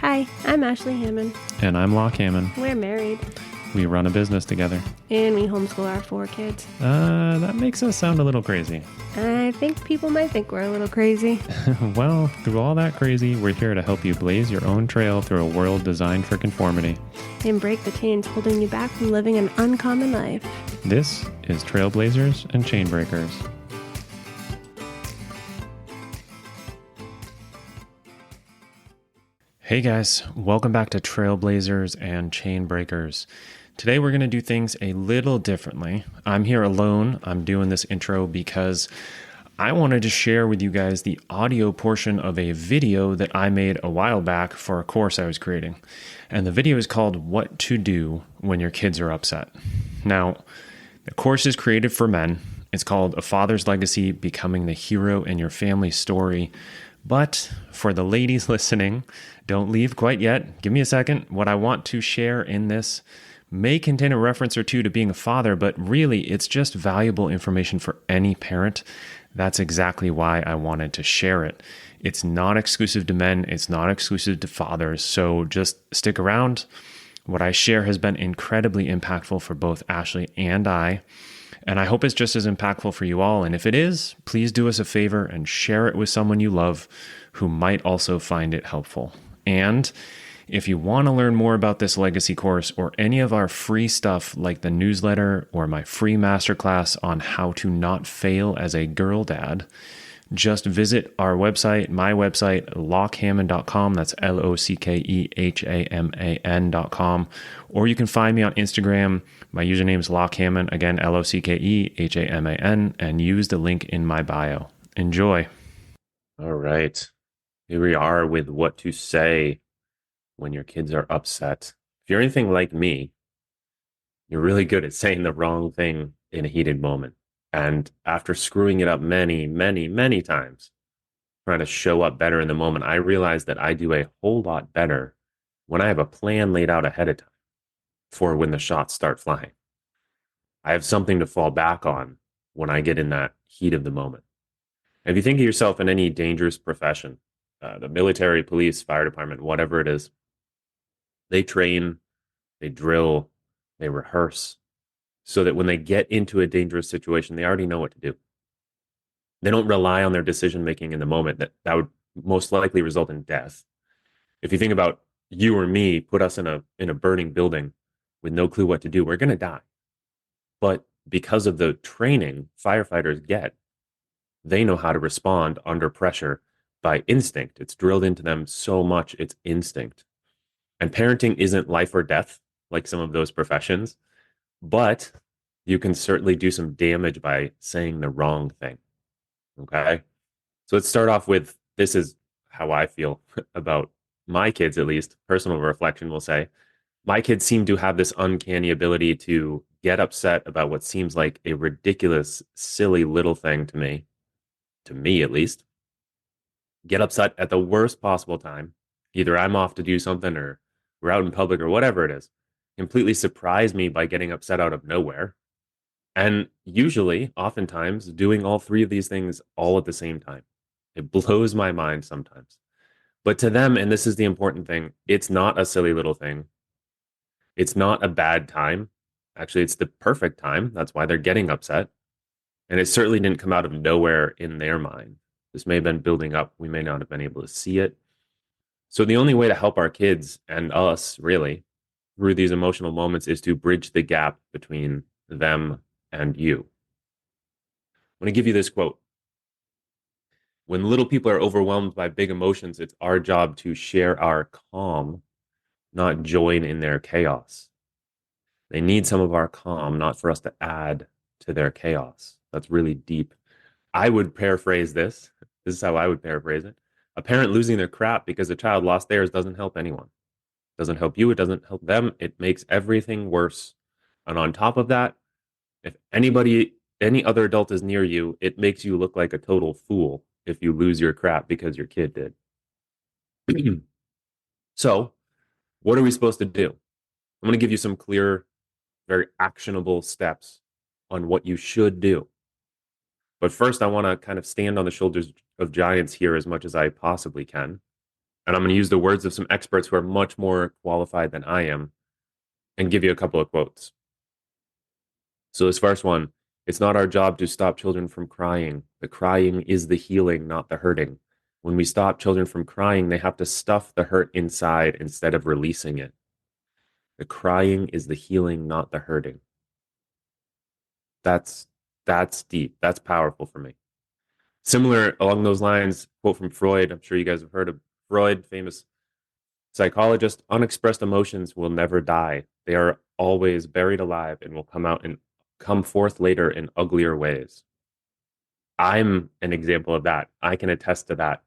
Hi, I'm Ashley Hammond. And I'm Locke Hammond. We're married. We run a business together. And we homeschool our 4 kids. That makes us sound a little crazy. I think people might think we're a little crazy. Well, through all that crazy, we're here to help you blaze your own trail through a world designed for conformity. And break the chains holding you back from living an uncommon life. This is Trailblazers and Chainbreakers. Hey guys, welcome back to Trailblazers and Chainbreakers. Today we're going to do things a little differently. I'm here alone. I'm doing this intro because I wanted to share with you guys the audio portion of a video that I made a while back for a course I was creating. And the video is called What to Do When Your Kids Are Upset. Now, the course is created for men. It's called A Father's Legacy, Becoming the Hero in Your Family Story. But for the ladies listening, don't leave quite yet. Give me a second. What I want to share in this may contain a reference or two to being a father, but really it's just valuable information for any parent. That's exactly why I wanted to share it. It's not exclusive to men. It's not exclusive to fathers. So just stick around. What I share has been incredibly impactful for both Ashley and I. And I hope it's just as impactful for you all. And if it is, please do us a favor and share it with someone you love who might also find it helpful. And if you want to learn more about this legacy course or any of our free stuff like the newsletter or my free masterclass on how to not fail as a girl dad, just visit our website, my website, lockehammond.com. That's LOCKEHAMAN.com. Or you can find me on Instagram. My username is Locke Hammond, again, LOCKEHAMAN, and use the link in my bio. Enjoy. All right. Here we are with what to say when your kids are upset. If you're anything like me, you're really good at saying the wrong thing in a heated moment. And after screwing it up many, many, many times, trying to show up better in the moment, I realized that I do a whole lot better when I have a plan laid out ahead of time for when the shots start flying. I have something to fall back on when I get in that heat of the moment. And if you think of yourself in any dangerous profession, the military, police, fire department, whatever it is, they train, they drill, they rehearse, so that when they get into a dangerous situation, they already know what to do. They don't rely on their decision-making in the moment that would most likely result in death. If you think about you or me, put us in a burning building with no clue what to do, we're going to die. But because of the training firefighters get, they know how to respond under pressure by instinct. It's drilled into them so much, it's instinct. And parenting isn't life or death like some of those professions, but you can certainly do some damage by saying the wrong thing. Okay? So let's start off with, this is how I feel about my kids, at least. Personal reflection will say, my kids seem to have this uncanny ability to get upset about what seems like a ridiculous, silly little thing to me at least. Get upset at the worst possible time. Either I'm off to do something or we're out in public or whatever it is. Completely surprise me by getting upset out of nowhere. And usually, oftentimes, doing all three of these things all at the same time. It blows my mind sometimes. But to them, and this is the important thing, it's not a silly little thing. It's not a bad time. Actually, it's the perfect time. That's why they're getting upset. And it certainly didn't come out of nowhere in their mind. This may have been building up. We may not have been able to see it. So the only way to help our kids and us, really, through these emotional moments is to bridge the gap between them and you. I'm going to give you this quote. When little people are overwhelmed by big emotions, it's our job to share our calm, not join in their chaos. They need some of our calm, not for us to add to their chaos. That's really deep. I would paraphrase this. This is how I would paraphrase it. A parent losing their crap because a child lost theirs doesn't help anyone. It doesn't help you. It doesn't help them. It makes everything worse. And on top of that, if any other adult is near you, it makes you look like a total fool if you lose your crap because your kid did. So, what are we supposed to do? I'm going to give you some clear, very actionable steps on what you should do. But first, I want to kind of stand on the shoulders of giants here as much as I possibly can And I'm going to use the words of some experts who are much more qualified than I am and give you a couple of quotes. So, this first one, it's not our job to stop children from crying. The crying is the healing, not the hurting. When we stop children from crying, they have to stuff the hurt inside instead of releasing it. The crying is the healing, not the hurting. That's that's deep. That's powerful for me. Similar along those lines, quote from Freud. I'm sure you guys have heard of Freud, famous psychologist. Unexpressed emotions will never die. They are always buried alive and will come forth later in uglier ways. I'm an example of that. I can attest to that.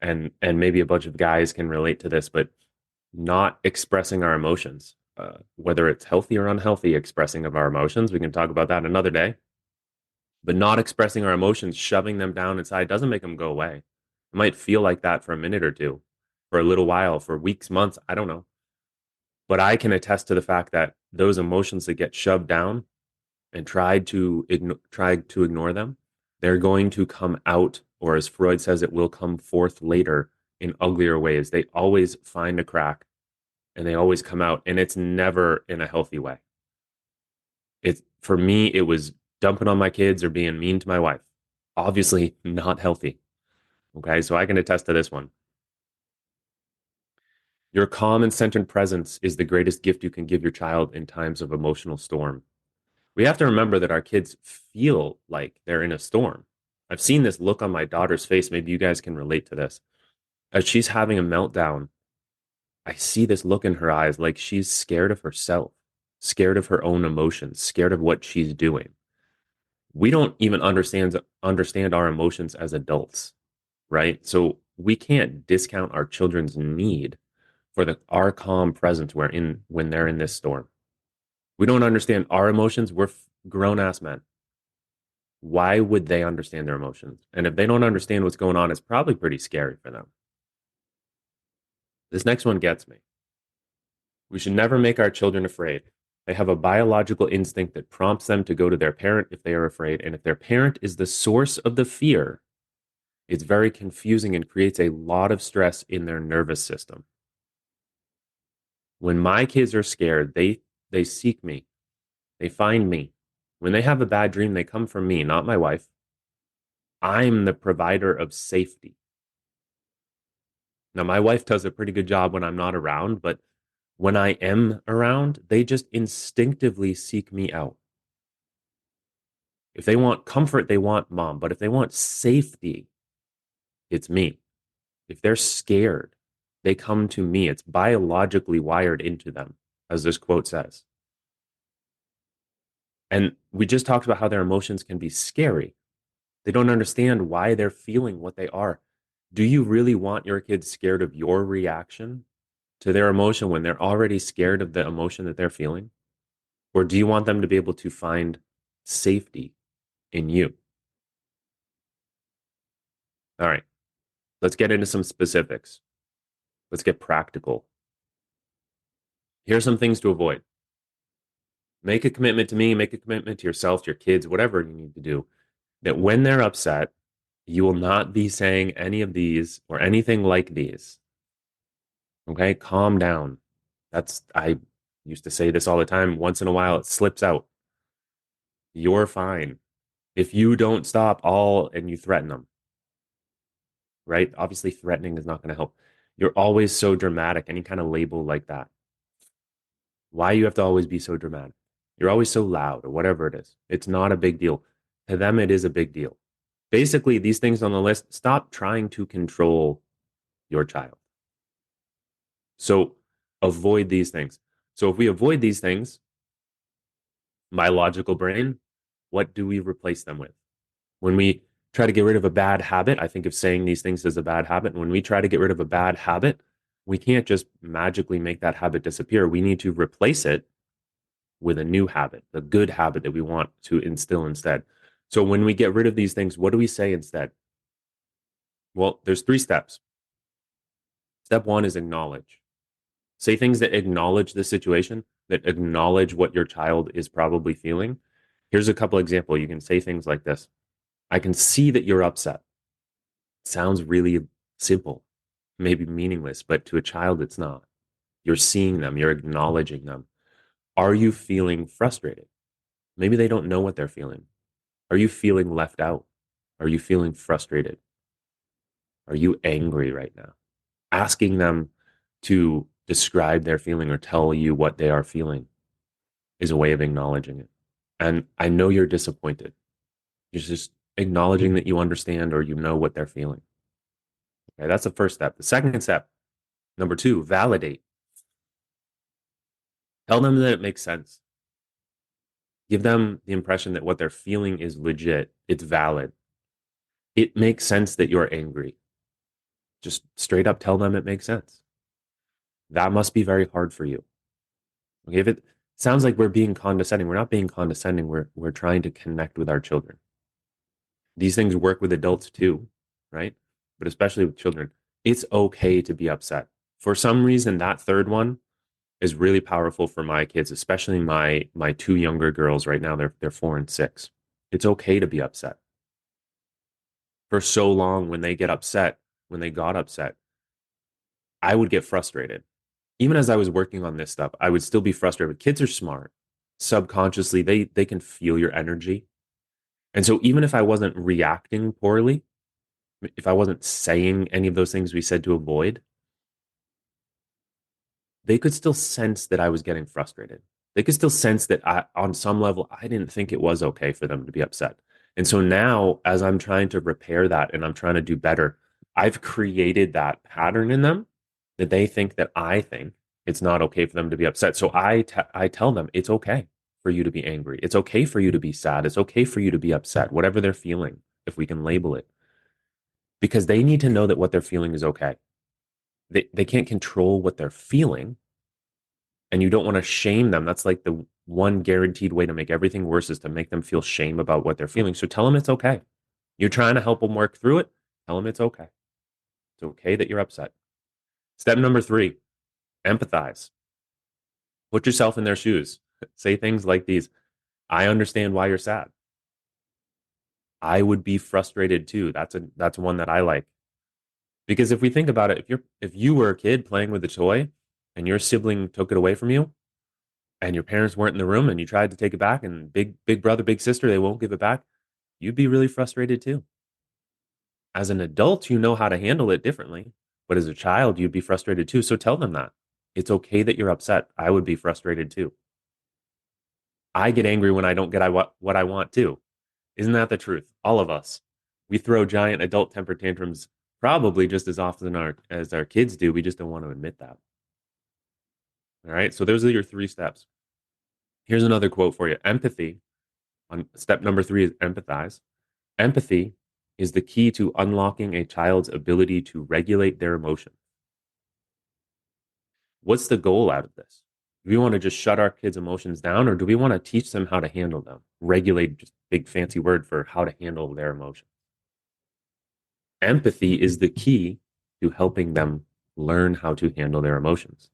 And maybe a bunch of guys can relate to this, but not expressing our emotions, whether it's healthy or unhealthy expressing of our emotions, we can talk about that another day. But not expressing our emotions, shoving them down inside doesn't make them go away. It might feel like that for a minute or two, for a little while, for weeks, months, I don't know. But I can attest to the fact that those emotions that get shoved down and try to ignore them, they're going to come out, or as Freud says, it will come forth later in uglier ways. They always find a crack and they always come out, and it's never in a healthy way. It's for me, it was dumping on my kids or being mean to my wife. Obviously, not healthy. Okay, so I can attest to this one. Your calm and centered presence is the greatest gift you can give your child in times of emotional storm. We have to remember that our kids feel like they're in a storm. I've seen this look on my daughter's face. Maybe you guys can relate to this. As she's having a meltdown, I see this look in her eyes like she's scared of herself, scared of her own emotions, scared of what she's doing. We don't even understand our emotions as adults, right? So we can't discount our children's need for our calm presence when they're in this storm. We don't understand our emotions. We're grown ass men. Why would they understand their emotions? And if they don't understand what's going on, it's probably pretty scary for them. This next one gets me. We should never make our children afraid. They have a biological instinct that prompts them to go to their parent if they are afraid. And if their parent is the source of the fear, it's very confusing and creates a lot of stress in their nervous system. When my kids are scared, they seek me. They find me. When they have a bad dream, they come from me, not my wife. I'm the provider of safety. Now, my wife does a pretty good job when I'm not around, but when I am around, they just instinctively seek me out. If they want comfort, they want mom. But if they want safety, it's me. If they're scared, they come to me. It's biologically wired into them, as this quote says. And we just talked about how their emotions can be scary. They don't understand why they're feeling what they are. Do you really want your kids scared of your reaction to their emotion when they're already scared of the emotion that they're feeling? Or do you want them to be able to find safety in you? All right, let's get into some specifics. Let's get practical. Here's some things to avoid. Make a commitment to me, make a commitment to yourself, to your kids, whatever you need to do, that when they're upset, you will not be saying any of these or anything like these. Okay, calm down. I used to say this all the time. Once in a while, it slips out. You're fine. If you don't stop all and you threaten them, right? Obviously, threatening is not going to help. You're always so dramatic, any kind of label like that. Why you have to always be so dramatic? You're always so loud or whatever it is. It's not a big deal. To them, it is a big deal. Basically, these things on the list, stop trying to control your child. So avoid these things. So if we avoid these things, my logical brain, what do we replace them with? When we try to get rid of a bad habit, I think of saying these things as a bad habit. And when we try to get rid of a bad habit, we can't just magically make that habit disappear. We need to replace it with a new habit, the good habit that we want to instill instead. So when we get rid of these things, what do we say instead? Well, there's 3 steps. Step 1 is acknowledge. Say things that acknowledge the situation, that acknowledge what your child is probably feeling. Here's a couple examples. You can say things like this. I can see that you're upset. Sounds really simple. may be meaningless, but to a child, it's not. You're seeing them, you're acknowledging them. Are you feeling frustrated? Maybe they don't know what they're feeling. Are you feeling left out? Are you feeling frustrated? Are you angry right now? Asking them to describe their feeling or tell you what they are feeling is a way of acknowledging it. And I know you're disappointed. You're just acknowledging that you understand or you know what they're feeling. Okay, that's the first step. The second step, number two, validate. Tell them that it makes sense. Give them the impression that what they're feeling is legit, it's valid. It makes sense that you're angry. Just straight up tell them it makes sense. That must be very hard for you. Okay, if it sounds like we're being condescending, we're not being condescending. We're trying to connect with our children. These things work with adults too, right? But especially with children, it's okay to be upset. For some reason, that third one is really powerful for my kids, especially my two younger girls right now. They're 4 and 6. It's okay to be upset. For so long, when they got upset, I would get frustrated. Even as I was working on this stuff, I would still be frustrated. Kids are smart. Subconsciously, they can feel your energy. And so even if I wasn't reacting poorly, if I wasn't saying any of those things we said to avoid, they could still sense that I was getting frustrated. They could still sense that on some level, I didn't think it was okay for them to be upset. And so now, as I'm trying to repair that and I'm trying to do better, I've created that pattern in them that they think that I think it's not okay for them to be upset. So I tell them it's okay for you to be angry. It's okay for you to be sad. It's okay for you to be upset, whatever they're feeling, if we can label it, because they need to know that what they're feeling is okay. They can't control what they're feeling, and you don't want to shame them. That's like the one guaranteed way to make everything worse is to make them feel shame about what they're feeling. So tell them it's okay. You're trying to help them work through it. Tell them it's okay. It's okay that you're upset. Step number three, empathize. Put yourself in their shoes. Say things like these. I understand why you're sad. I would be frustrated too. That's one that I like. Because if we think about it, if you were a kid playing with a toy and your sibling took it away from you, and your parents weren't in the room and you tried to take it back and big brother, big sister, they won't give it back, you'd be really frustrated too. As an adult, you know how to handle it differently, but as a child, you'd be frustrated too. So tell them that. It's okay that you're upset. I would be frustrated too. I get angry when I don't get what I want too. Isn't that the truth? All of us. We throw giant adult temper tantrums probably just as often as our kids do. We just don't want to admit that. All right. So those are your 3 steps. Here's another quote for you. Empathy, on step number 3 is empathize. Empathy is the key to unlocking a child's ability to regulate their emotions. What's the goal out of this? Do we want to just shut our kids' emotions down, or do we want to teach them how to handle them? Regulate, just big fancy word for how to handle their emotions. Empathy is the key to helping them learn how to handle their emotions.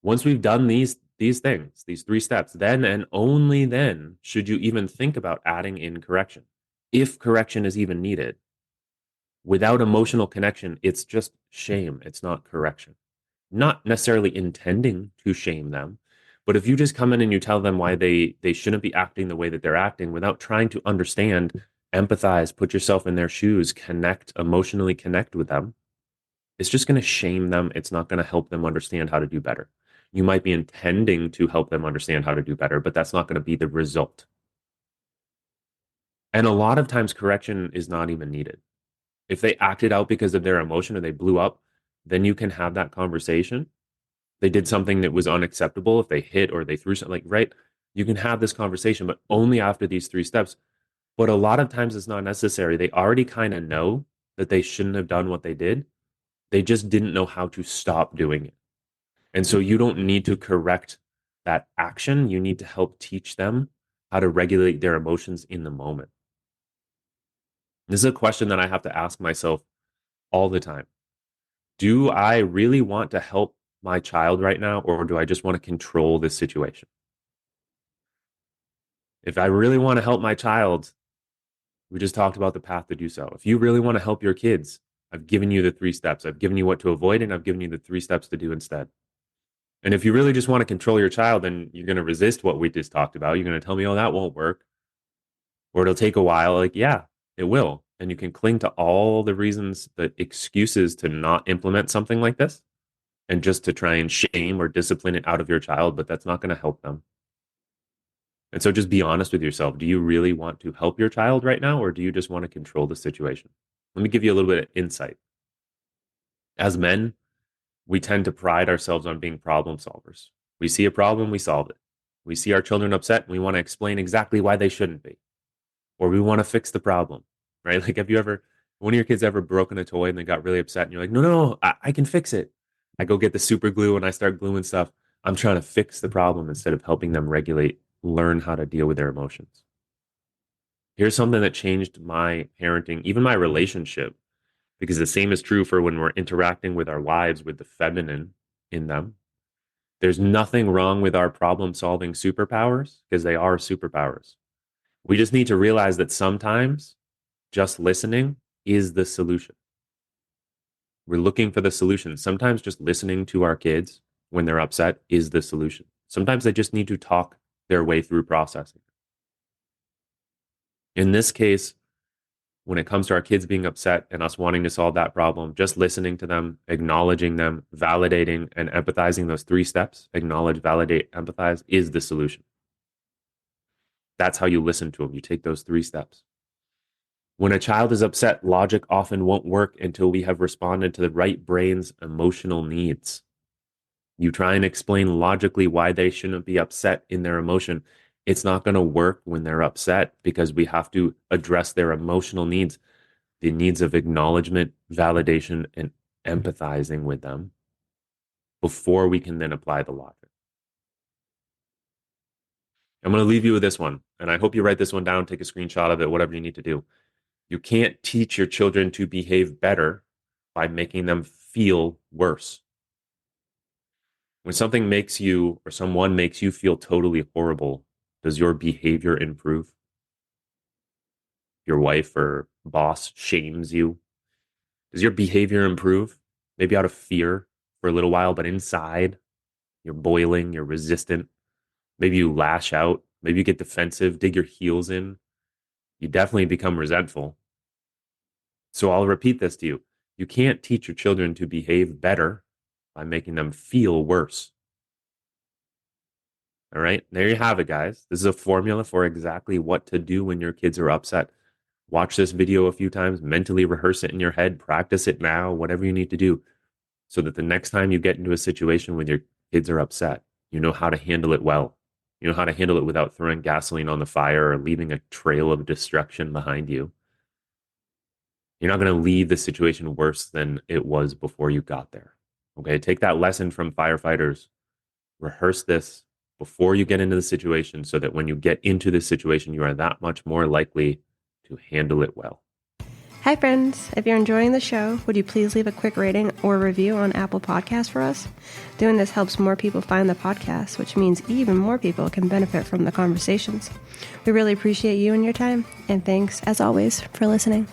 Once we've done these things, these 3 steps, then and only then should you even think about adding in correction, if correction is even needed. Without emotional connection, it's just shame. It's not correction. Not necessarily intending to shame them, but if you just come in and you tell them why they shouldn't be acting the way that they're acting without trying to understand, empathize, put yourself in their shoes, connect, emotionally connect with them, it's just going to shame them. It's not going to help them understand how to do better. You might be intending to help them understand how to do better, but that's not going to be the result. And a lot of times correction is not even needed. If they acted out because of their emotion or they blew up, then you can have that conversation. They did something that was unacceptable. If they hit or they threw something, like, right, you can have this conversation, but only after these 3 steps. But a lot of times it's not necessary. They already kind of know that they shouldn't have done what they did. They just didn't know how to stop doing it. And so you don't need to correct that action. You need to help teach them how to regulate their emotions in the moment. This is a question that I have to ask myself all the time. Do I really want to help my child right now, or do I just want to control this situation? If I really want to help my child, we just talked about the path to do so. If you really want to help your kids, I've given you the 3 steps. I've given you what to avoid, and I've given you the 3 steps to do instead. And if you really just want to control your child, then you're going to resist what we just talked about. You're going to tell me, oh, that won't work, or it'll take a while. Like, yeah, it will. And you can cling to all the reasons, the excuses to not implement something like this and just to try and shame or discipline it out of your child, but that's not going to help them. And so just be honest with yourself. Do you really want to help your child right now, or do you just want to control the situation? Let me give you a little bit of insight. As men, we tend to pride ourselves on being problem solvers. We see a problem, we solve it. We see our children upset, and we want to explain exactly why they shouldn't be, or we want to fix the problem, right? Like, have you ever, one of your kids ever broken a toy and they got really upset and you're like, no, no, no, I can fix it. I go get the super glue and I start gluing stuff. I'm trying to fix the problem instead of helping them regulate, learn how to deal with their emotions. Here's something that changed my parenting, even my relationship, because the same is true for when we're interacting with our wives with the feminine in them. There's nothing wrong with our problem solving superpowers because they are superpowers. We just need to realize that sometimes just listening is the solution. We're looking for the solution. Sometimes just listening to our kids when they're upset is the solution. Sometimes they just need to talk their way through processing. In this case, when it comes to our kids being upset and us wanting to solve that problem, just listening to them, acknowledging them, validating and empathizing, those 3 steps, acknowledge, validate, empathize, is the solution. That's how you listen to them. You take those 3 steps. When a child is upset, logic often won't work until we have responded to the right brain's emotional needs. You try and explain logically why they shouldn't be upset in their emotion. It's not going to work when they're upset because we have to address their emotional needs, the needs of acknowledgement, validation, and empathizing with them before we can then apply the logic. I'm going to leave you with this one, and I hope you write this one down, take a screenshot of it, whatever you need to do. You can't teach your children to behave better by making them feel worse. When something makes you or someone makes you feel totally horrible, does your behavior improve? Your wife or boss shames you. Does your behavior improve? Maybe out of fear for a little while, but inside you're boiling, you're resistant. Maybe you lash out. Maybe you get defensive, dig your heels in. You definitely become resentful. So I'll repeat this to you. You can't teach your children to behave better by making them feel worse. All right, there you have it, guys. This is a formula for exactly what to do when your kids are upset. Watch this video a few times, mentally rehearse it in your head, practice it now, whatever you need to do, so that the next time you get into a situation when your kids are upset, you know how to handle it well. You know how to handle it without throwing gasoline on the fire or leaving a trail of destruction behind you. You're not going to leave the situation worse than it was before you got there. Okay, take that lesson from firefighters. Rehearse this before you get into the situation so that when you get into the situation, you are that much more likely to handle it well. Hi, friends. If you're enjoying the show, would you please leave a quick rating or review on Apple Podcasts for us? Doing this helps more people find the podcast, which means even more people can benefit from the conversations. We really appreciate you and your time, and thanks, as always, for listening.